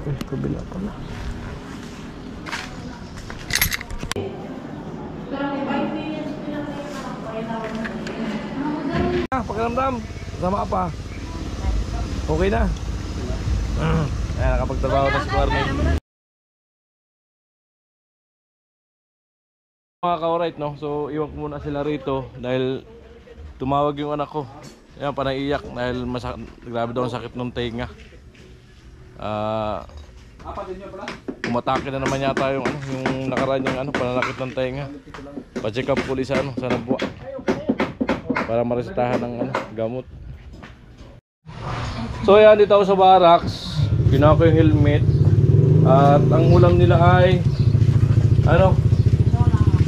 Uy, kabila pala. Pakiramdam, sama ka pa. Okay na. Ayan, nakapagtrabaho na si Warning. Mga ka-alright, no? So, iwan ko muna sila rito dahil tumawag yung anak ko. Ayan, panaiyak dahil grabe daw ang sakit ng tenga. Umatake na naman yata yung nakaraan yung pananakit ng tenga. Pa-check up ulit sa Nabwa para maresetahan ng gamot. So ayan, dito ako sa barracks. Kinuha ko yung helmet. At ang ulam nila ay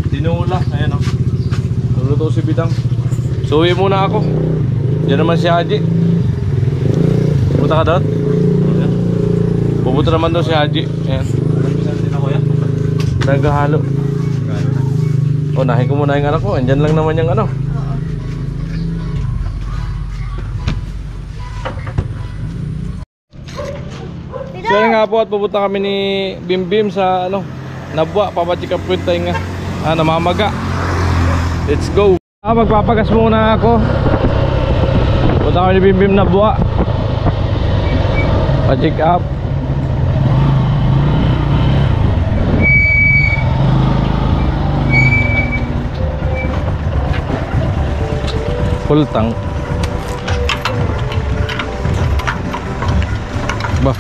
dinula. Ayan o. Nuluto si Bidang. So uwi muna ako. Diyan naman si Haji. Pupunta ka doon? Pupunta naman doon si Haji. Ayan. Naghahalo. Unahin ko muna yung anak ko. Andyan lang naman yung So yun nga po, at pupunta kami ni Bimbim sa Nabwa. Papacheck up po yung tayo nga. Namamaga. Let's go. Magpapagas muna ako. Punta kami ni Bimbim Nabwa. Pa-check up. Full tank. Bah.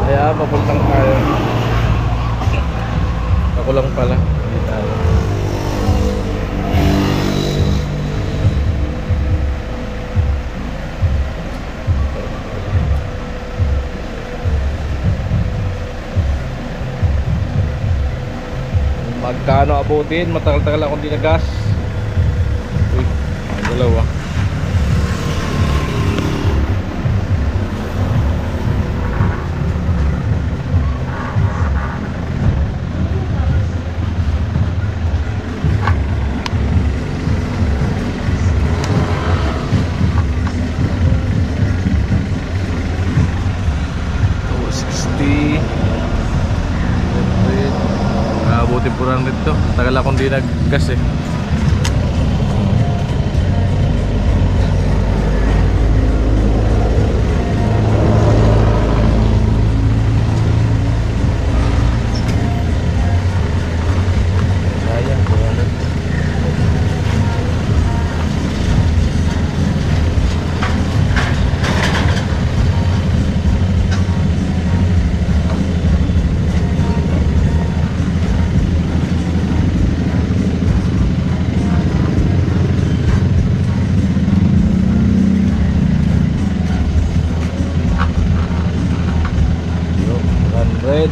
Kaya papuntang tayo. Ako lang pala. Hindi tayo. Magkano abutin? Matagal-tagal akong di nagas. Uy, dalawa. Temporan dito. Tagal akong di naggas eh. Sayang, buwalan. Red.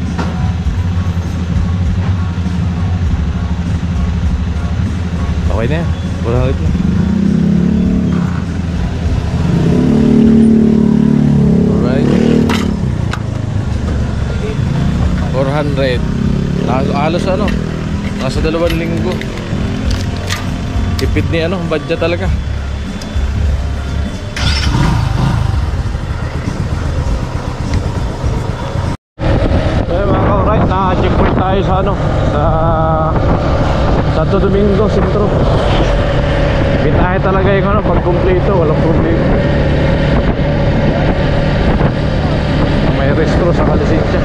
Okay na yan. Wala ulit na. Alright. 400. Halos nasa 2 linggo. Tipid ni budget talaga. Na-checkpoint tayo sa sa Santo Domingo Sentro. Bitahe talaga yung pag kumpleto, walang problema. May restro sa kalisensya.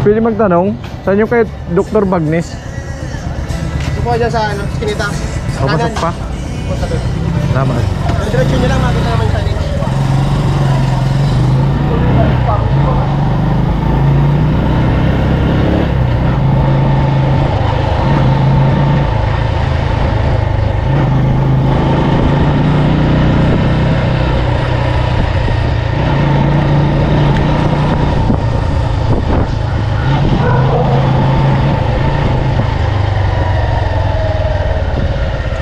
Pwede magtanong, saan yung kay Dr. Bagnes? Ito po dyan sa ano, Skinita. Papasok pa? Punta doon. Salamat. Diretso nyo lang, makita naman siya dito.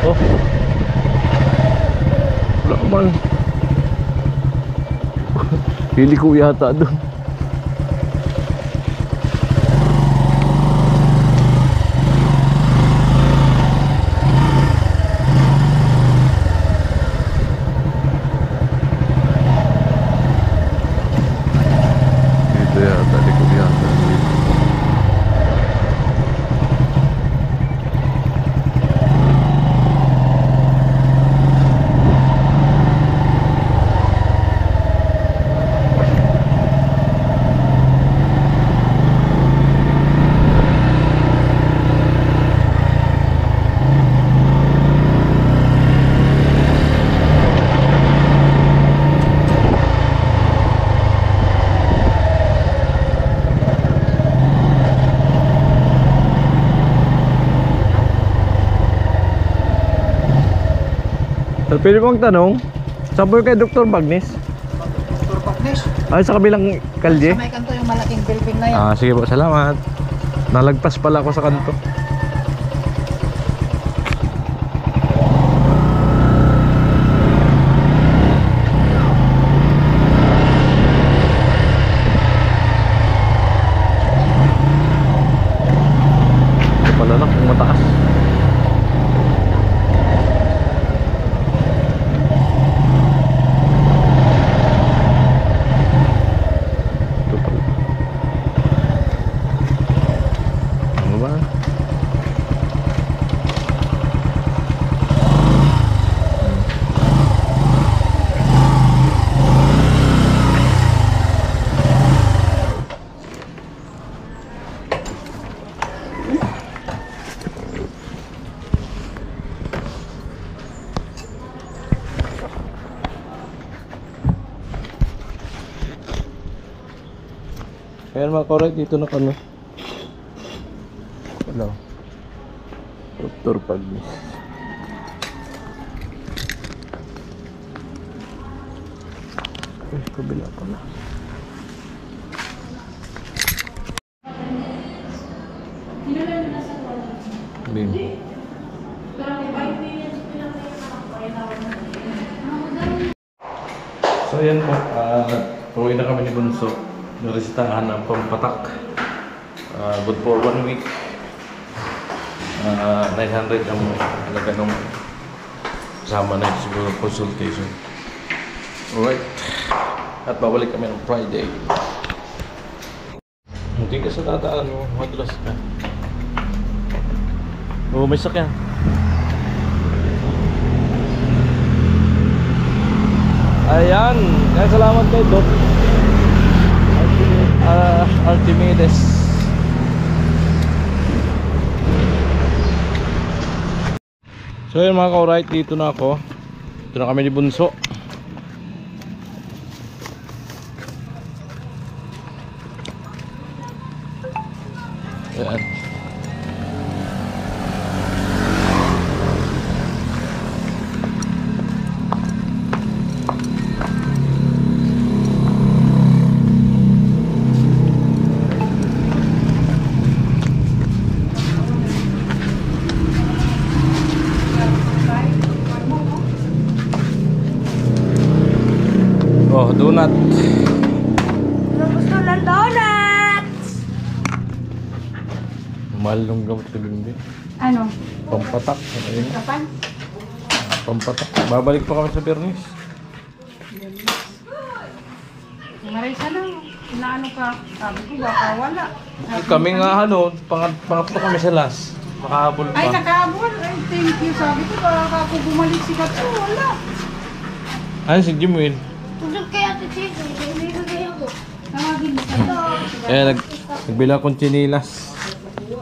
Oh. Wala man. Pili ko yata doon. Dito yata, di ko yata. Pwede mong tanong, saan po yung kay Dr. Bagnes? Dr. Bagnes. Ay, sa kabilang kalye? Sa may kanto yung malaking building na yan. Sige po, salamat. Nalagpas pala ako sa kanto. Ito pala na, kung mataas. Ayan mga korek, dito na kami. Hello. Dr. Bagnes. Ay, kabila pala. Bim. So ayan po, pauwi na kami ni Bunso. Naresitahan ng pampatak. Good for 1 week. 900 ang halaga nung kasama na siguro consultation. Alright. At babalik kami ng Friday. Hindi ka sa tataan mo, madulas ka. Oo, may sakyan. Ayan, kaya salamat kay Doc Archimedes. So yun mga ka-alright, dito na ako. Dito na kami ni Bunso. Ayan. Oh, donut. Gusto ng donuts! Mahal nung gamot ko din din. Ano? Pampatak. Ayun. Kapan? Pampatak. Babalik pa kami sa Bernis. Marisa na. Inaano ka? Sabi ko baka wala. Kami nga pangatlo kami sa last. Makahabol pa. Ay, nakahabol. Ay, thank you. Sabi ko baka ako bumalik si Katsu. Wala. Ano si Jimwin? Tulog kaya ito, Chico. Hindi ko kaya ko. Ano? Tawagin mo kayo. Eh, nagbila akong chinilas.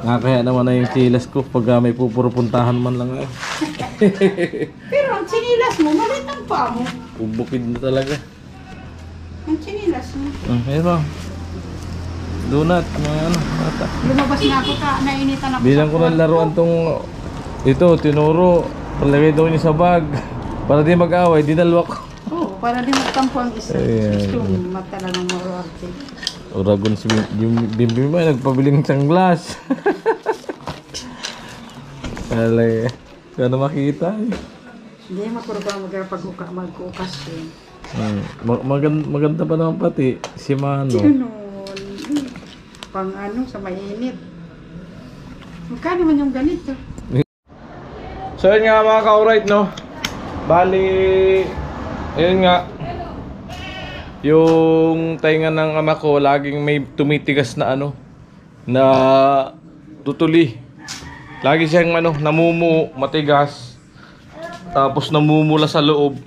Nakakaya naman na yung chinilas ko pag may pupuntahan man lang eh. Pero ang sinilas mo, malit ang paa mo. Ubukid na talaga. Ang sinilas mo. Pero, donut, mga ano, ata. Lumabas na ako ka, nainitan ako Bilang ko ng laruan tong ito, tinuro. Palagay daw niya sa bag. Para di mag-away, dinalwa ko. Oo, para di magtampo ang isa. Ayan. Gusto mo talagang maruarte. Oragon si yung Bimbim ay nagpabiling sanglas. Alay, kaya na makita eh. Hindi, makurba mag-ukas yun. Maganda pa naman pati si Mano. Ganun. Pang ano, sa mainit. Magkano man yung ganito? So yun nga mga ka-alright no. Bali, yun nga. Yung tainga ng ama ko laging may tumitigas na ano na tutuli. Lagi siyang ano namumuo, matigas. Tapos namumula sa loob.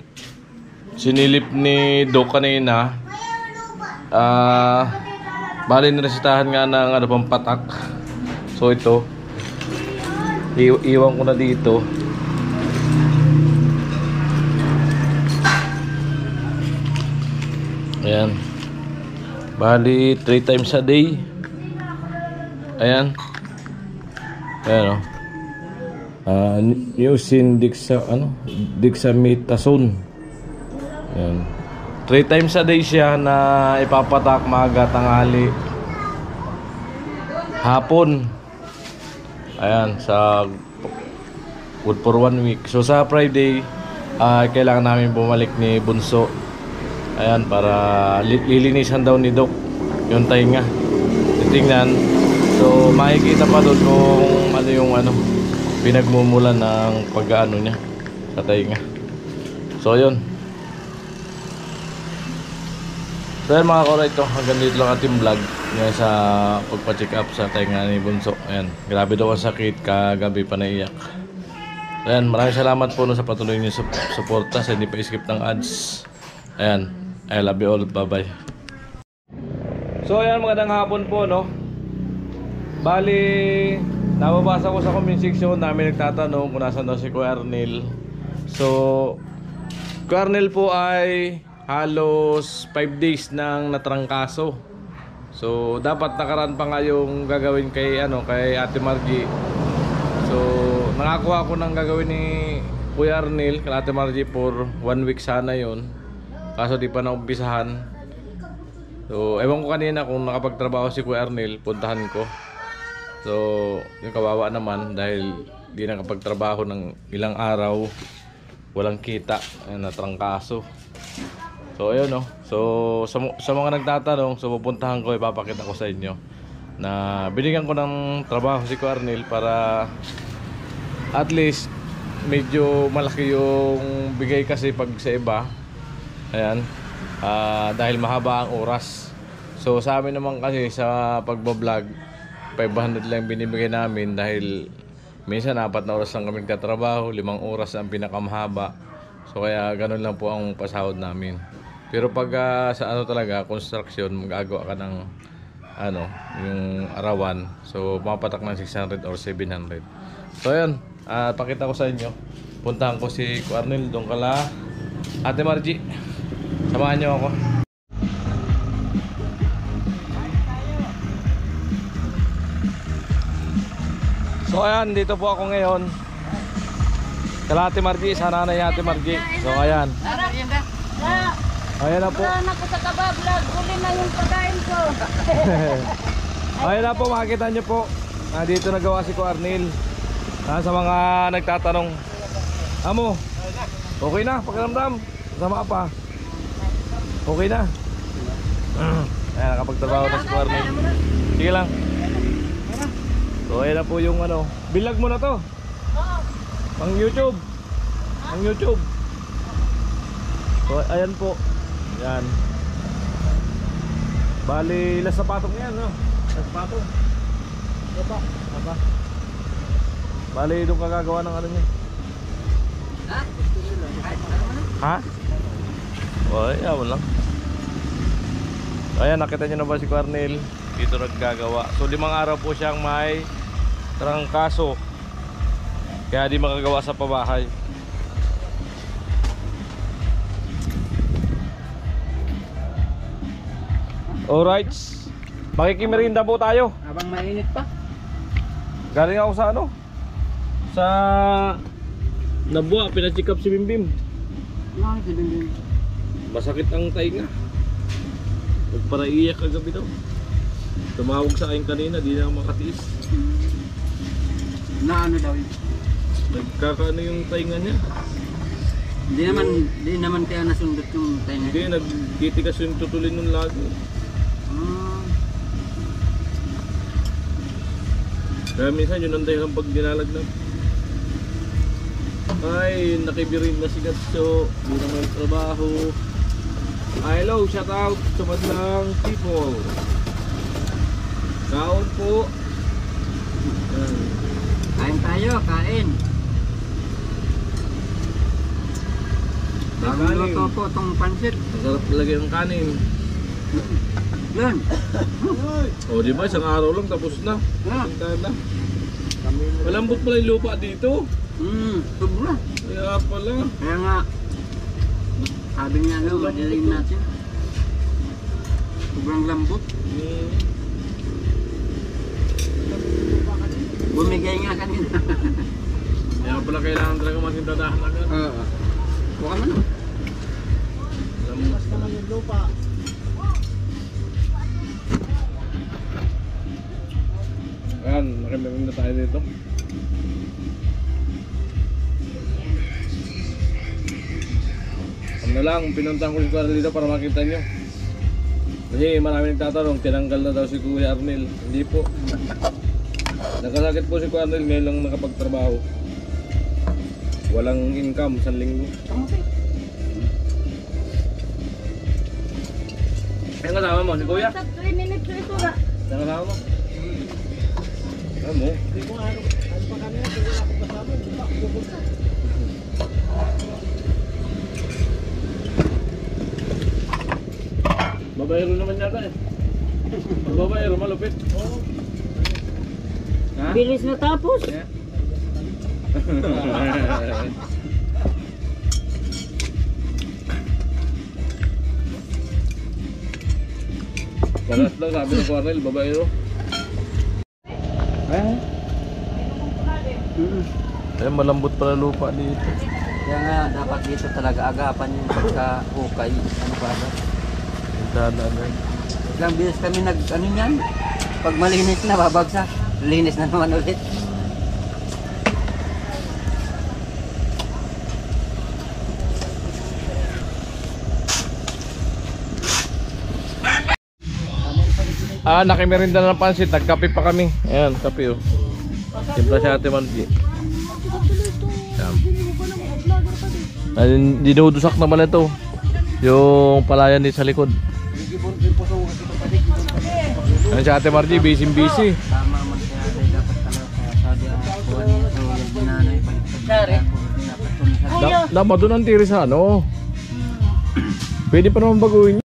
Sinilip ni Doc kanina. Bali niresitahan nga ng ano pampatak. So ito iwan ko na dito. Ayan. Bali 3 times a day. Ayan. Ayan o. Using dexamethasone. Ayan. 3 times a day siya na ipapatak maga, tanghali, hapon. Ayan, sa good for 1 week. So sa Friday, kailangan namin bumalik ni Bunso. Ayan, para lilinisan daw ni Doc yung tainga. Titingnan. So makikita pa doon kung ano yung pinagmumulan ng pag-ano niya sa tainga. So yun. So yan mga ka-alright, hanggang dito lang ating vlog ngayon sa pagpa-check up sa tainga ni Bunso. Ayan, grabe daw ang sakit, kagabi pa naiyak. Ayan, maraming salamat po sa patuloy niyo suporta sa hindi pa skip ng ads. Ayan, I love you all, bye bye. So ayan, magandang hapon po no. Bali, nababasa ko sa comment section namin nagtatanong kung nasan daw si Kuya Arnel. So Kuya Arnel po ay halos 5 days nang natrangkaso. So dapat nakaraan pa nga yung gagawin kay Ate Margie. So nakakuha ko ng gagawin ni Kuya Arnel kay Ate Margie for 1 week sana yon. Kaso di pa naumpisahan. So ewan ko kanina kung nakapagtrabaho si Kuya Arnel, puntahan ko. So yung kawawa naman dahil di nakapagtrabaho ng ilang araw, walang kita, natrangkaso. So ayun no. So sa mga nagtatanong, so pupuntahan ko, ipapakita ko sa inyo na binigyan ko ng trabaho si Kuya Arnel para at least medyo malaki yung bigay kasi pag sa iba. Ayan, dahil mahaba ang oras. So sa amin naman kasi sa pagbablog 500 lang binibigay namin dahil minsan 4 na oras lang kami nagtatrabaho, 5 oras ang pinakamahaba. So kaya ganun lang po ang pasahod namin. Pero pag sa talaga construction, magagawa ka ng yung arawan, so mapatak ng 600 or 700. So ayun, pakita ko sa inyo. Puntahan ko si Kuya Arnel doon kala Ate Margie. Samahan niyo ako. So ayan, dito po ako ngayon kala Ate Margie, sa nanay Ate Margie. So ayan. Ayan na po. Wala na ko sa kabablog, uli na yung pagkain ko. Ayan na po, makikita nyo po. Dito nagawa si Kuya Arnel. Sa mga nagtatanong, Amo, okay na, pakiramdam. Sama pa. Okay na. Ayan, nakapagtrabaho na si Kuya Arnel. Sige lang. So ayan na po yung bilag mo na to. Pang YouTube. Pang YouTube. So ayan po. Yan. Bali, ilas sapatong yan, no? Ilas sapatong. Apa? Bali, doon ka gagawa ng niya. Ha? O, yaman lang. Ayan, nakita nyo na ba si Cornel? Dito naggagawa. So 5 araw po siyang may trangkaso. Kaya di makagawa sa pabahay. Alright. Makikimerinda po tayo. Habang mainit pa. Galing ako sa ano? Sa Nabwa, pina-check up si Bimbim. Bakit si Bimbim? Masakit ang tainga. Nagparaiyak kagabi daw. Tumawag sa akin kanina, di na ako makatiis. Na ano daw yun? Nagkakaano yung tainga niya. Di naman kaya nasundot yung tayo Hindi, nagtitigas yung tutulin nun lagi. Kaya minsan yun ang dahilan pag dinalagnat. Ay, nakibirin na si Gatso. Di na may trabaho. Hello, shout out sa madlang people. Kaon po. Yan. Kain tayo, kain. Bagong luto po itong pansit. Masarap lagi ang kanin. Yan. O di ba, isang araw lang tapos na. Tingnan na. Malambot pala yung lupa dito. Sobra. Kaya pala. Kaya nga, sabi niya madilim natin. Sobrang lambot. Bumigay nga kanina. Kaya pala kailangan talaga masintadahan agad. Buka mo na. Mas naman yung lupa. Ayan, nakimimim na tayo dito. Ano lang, pinuntahan ko si Kuya dito para makita nyo. Kasi marami nagtatanong, tinanggal na daw si Kuya Arnel. Hindi po. Nagkasakit po si Kuya Arnel, ngayon lang nakapagtrabaho. Walang income, 1 linggo. Ang kasama mo, si Kuya? 3 minutes ito na. Ang kasama mo? Ano mo? Hindi ko ano pa kanina, kung wala akong kasama, hindi pa ako pupunta. Babayero naman yata eh. Babayero, malupit. Oo. Ha? Bilis na tapos. Yeah. Paras lang sabi ng Cornel, babayero. Ay, malambot pala lupa dito. Kaya nga, dapat dito talaga agapan yung pagka-ukay. Ano ba ba? Dadaan. Ilang bilis kami ano yan. Pag malinis na, babagsak. Linis na naman ulit. Nakimerinda na ng pansit, nagkape pa kami. Ayan, kape oh. Simpla si Ate Margie. Dinudusak naman ito. Yung palayan din sa likod. Ayan si Ate Margie, busy. Tama man kaya dapat talaga sabi ang kuha niya. So, yung dinanoy balik. Dapat doon ang tiri sa ano. Pwede pa naman baguhin